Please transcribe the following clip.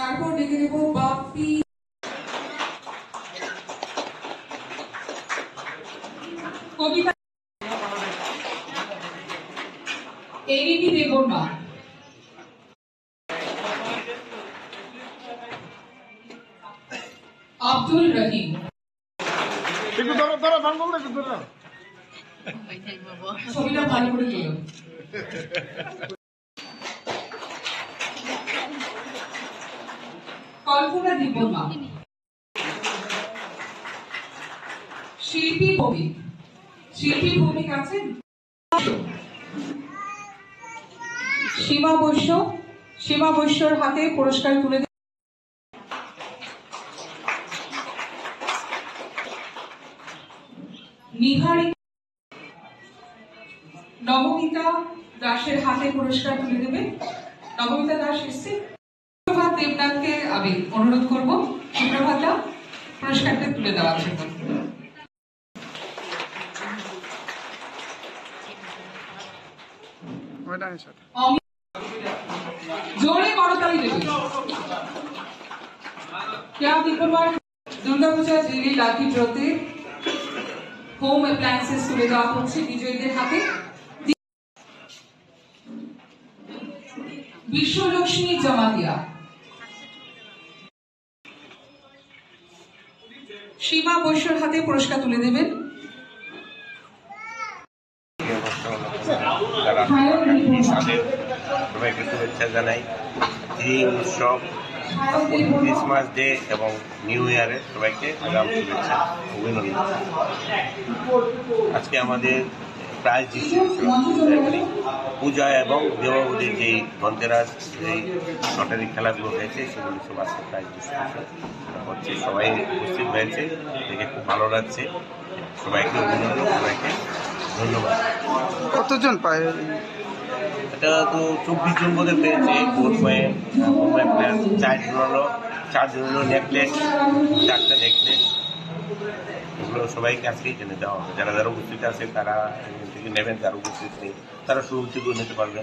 তারপর ডেকে দেব বাপ্পি কবিতা এবিপি দেববর্মা আব্দুল রহিম ছবিটা ভালো করে তুলো। কল্পনা দেববর্মা শিল্পী ভৌমিক আছেন সীমা বৈশ্যর হাতে পুরস্কার তুলে নবমিতা দাসের হাতে পুরস্কার তুলে দেবে। নবমিতা দাস এসছে। সুপ্রভাত দেবনাথকে আমি অনুরোধ করবো সুপ্রভাতটা পুরস্কারটা তুলে দেওয়ার জন্য। জোরে করতালি দেবে। দুর্গাপূজা জিলি লাকি ড্রতে হোম অ্যাপ্লায়েন্সেস তুলে দেওয়া হচ্ছে বিজয়ীদের হাতে। বিশ্বলক্ষ্মী জামাতিয়া সীমা বৈশ্যর হাতে পুরস্কার তুলে দেবেন। সবাইকে শুভেচ্ছা জানাই। ঈদ উৎসব, ক্রিসমাস ডে এবং নিউ ইয়ারে সবাইকে আগাম শুভেচ্ছা অভিনন্দন। আজকে আমাদের প্রাইজ ডিস্ট্রিবিউশন পূজা এবং দেবাবলীর যেই ধনতেরাস যেই লটারি খেলাগুলো হয়েছে সেগুলো সব আজকে প্রাইজ ডিস্ট্রিবিউশন হচ্ছে। সবাই উপস্থিত হয়েছে, দেখে খুব ভালো লাগছে। সবাইকে অভিনন্দন, সবাইকে ধন্যবাদ। কতজন পায়? এটা তো 24 জন বোধহয় পেয়েছে। 4 পয়েন্ট প্লেয়ার, 4 হলো নেকলেস, 4টা নেকলেস। এগুলো সবাইকে আজকেই জেনে দেওয়া হবে। যারা যারা উপস্থিত আছে তারা এখান থেকে নেবেন, যারা উপস্থিত নেই তারা শুরু থেকে নিতে পারবেন।